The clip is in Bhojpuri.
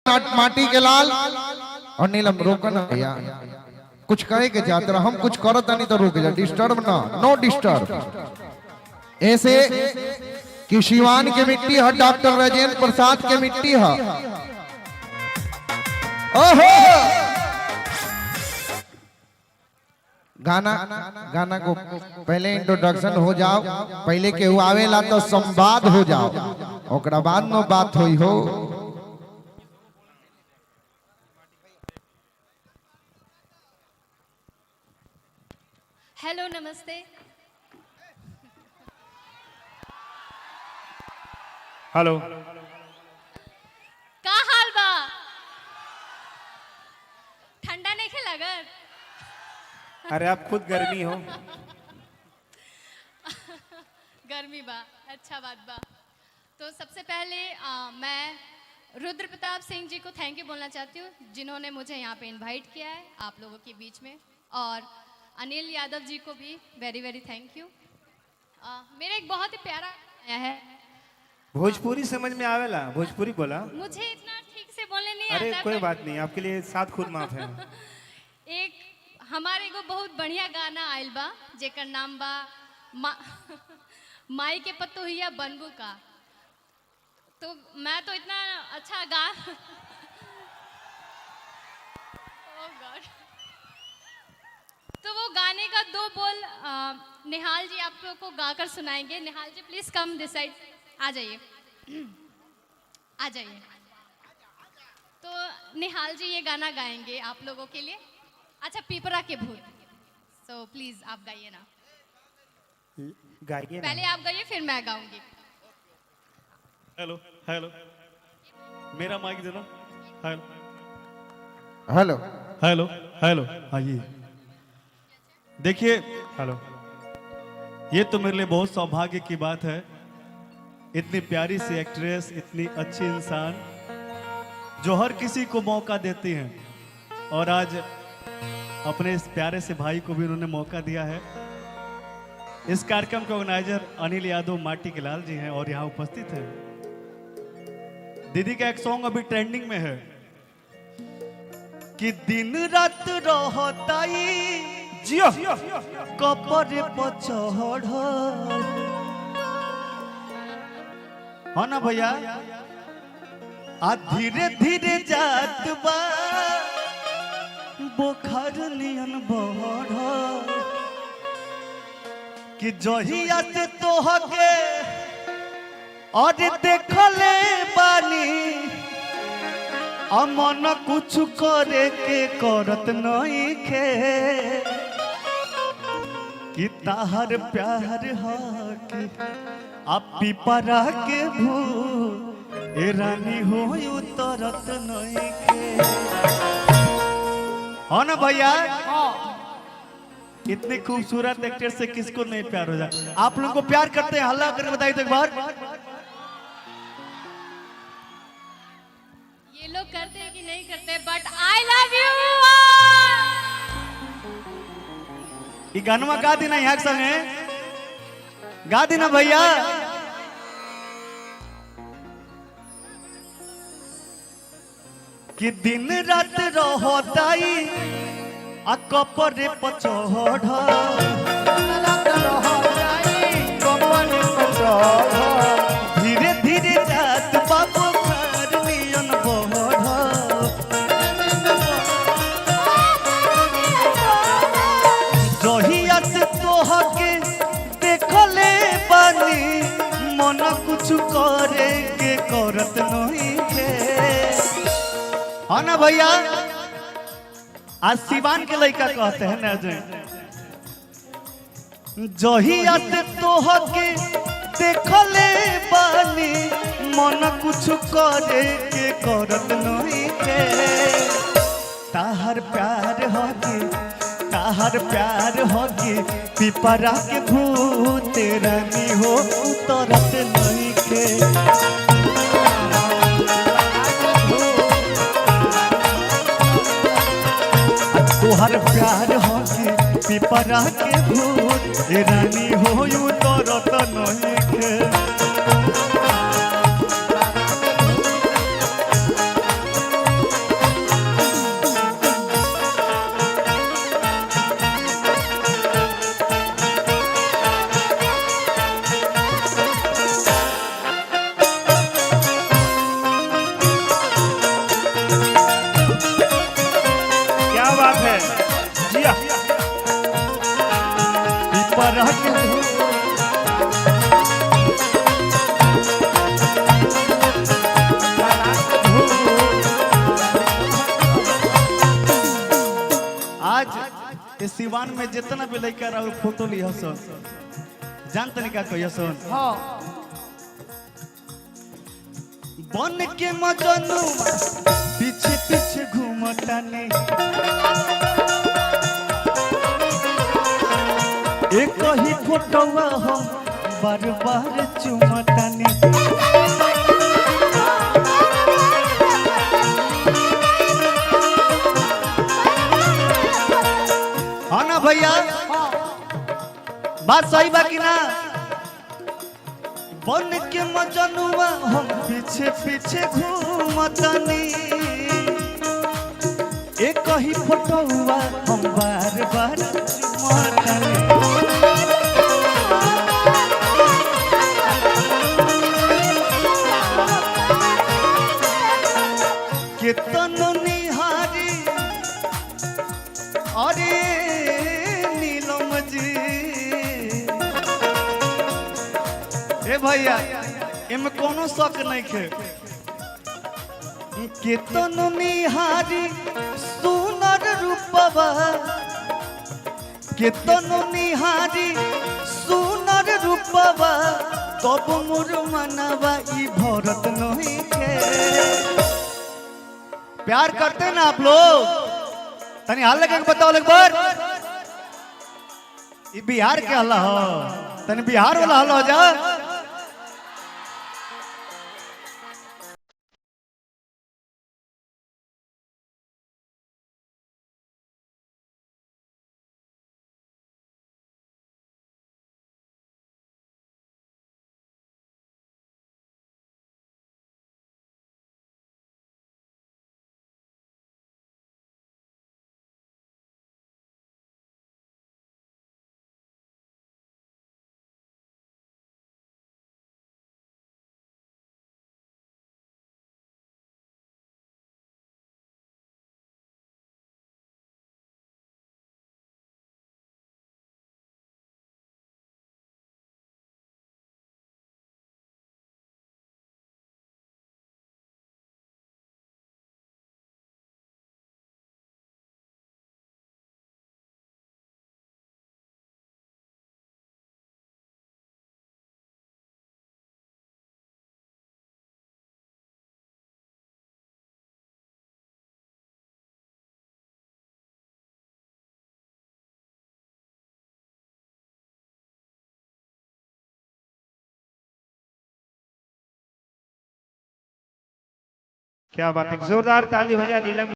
माटी के लाल और नीलम रोकन भैया कुछ कहे के जाते हम कुछ करत नहीं तो रुक जा डिस्टर्ब ना नो डिस्टर्ब ऐसे कि शिवान के मिट्टी है डॉक्टर राजेंद्र प्रसाद के मिट्टी है। ओहो गाना गाना को पहले इंट्रोडक्शन हो जाओ पहले केहू आवेला तो संवाद हो जाओ ओकरा बाद में बात होई हो। हेलो नमस्ते। हेलो का हाल बा? ठंडा नहीं खे लगत? अरे आप खुद गर्मी हो। गर्मी बा अच्छा बात बा। तो सबसे पहले मैं रुद्र प्रताप सिंह जी को थैंक यू बोलना चाहती हूँ जिन्होंने मुझे यहाँ पे इनवाइट किया है आप लोगों के बीच में, और अनिल यादव जी को भी वेरी वेरी थैंक यू। मेरा एक बहुत ही प्यारा आया है। भोजपुरी समझ में आवेला? भोजपुरी बोला? मुझे इतना ठीक से बोलने नहीं अरे आता। कोई बात नहीं, आपके लिए 7 खुद माफ है। एक हमारे को बहुत बढ़िया गाना आयल बा जेकर नाम बा माई के पतोहिया बनबू का। तो मैं तो इतना अच्छा Oh God। तो वो गाने का 2 बोल निहाल जी आप लोग को गाकर सुनाएंगे। निहाल जी प्लीज कम दिस साइड, आ जाइए आ जाइए। तो निहाल जी ये गाना गाएंगे आप लोगों के लिए। अच्छा पिपरा के भूत, सो प्लीज आप गाइए ना। गाइए पहले आप गाइए फिर मैं गाऊंगी। हेलो हेलो मेरा माइक देना। हेलो हेलो हेलो हेलो आइए देखिए। हेलो। ये तो मेरे लिए बहुत सौभाग्य की बात है, इतनी प्यारी सी एक्ट्रेस, इतनी अच्छी इंसान जो हर किसी को मौका देती हैं, और आज अपने इस प्यारे से भाई को भी उन्होंने मौका दिया है। इस कार्यक्रम के ऑर्गेनाइजर अनिल यादव माटी के लाल जी हैं और यहाँ उपस्थित हैं। दीदी का एक सॉन्ग अभी ट्रेंडिंग में है कि दिन रात रहताई जियो कपड़े पर चढ़। हाँ ना भैया? आ धीरे धीरे जात बा बोखर नियन बढ़ कि जहिया से तोहके और देखले बानी अमन कुछ करे के करत नहीं खे कि ताहर प्यार हा कि आप पिपरा के भू ए रानी हो उतरत नहीं खे। हो ना भैया? इतनी खूबसूरत एक्टर से किसको नहीं प्यार हो जाए? आप लोगों को प्यार करते हैं? हल्ला करके बताइए तो एक बार। ये लोग करते हैं कि नहीं करते, बट आई लव यू। ये गानवा गा देना यहाँ संगे, गा देना भैया। कि दिन रात रहताई आ कपड़े पर चढ़, धीरे धीरे जात बाबू घर नियन बढ़। जहिया से तोहके देखले बानी मन कुछ करे के करत नहीं के। हाँ ना भैया? आज सिवान के लड़का कहते हैं ना जहिया से तोहके देखले बानी मन कुछ करे के करत नहीं के। ताहर प्यार होगी ताहर प्यार होगी पिपरा के भूत रानी हो उतरत नहीं के। तोहर प्यार होगी पिपरा के भूत रानी हो उतरत नहीं के। कि सिवान में जितना भी लड़का रहा फोटो लिया सन जान तनिका कहिया सन हाँ बन के मजनू पीछे पीछे घूमता ने एक ही फोटोवा हम बार बार चुमता ने हाँ ना भैया बात सही बा कि ना बन के मजनुआ हम पीछे पीछे घूमतनी एक ही फोटोवा हम बार बार चुमतनी कितनो निहारी अरे नीलम जी ए भैया इनमें कोनो शक नहीं खे कितनो निहारी सुनर रूपवा कितनो निहारी सुनर रूपवा तब मोर मनवा ई भरत नहीं के प्यार करते हैं ना आप लोग तनी हाल लगे बताओ एक बार ये बिहार के हल्ला हो तनी बिहार वाला हल्ला हो जा क्या बात है, जोरदार ताली बजा नीलम।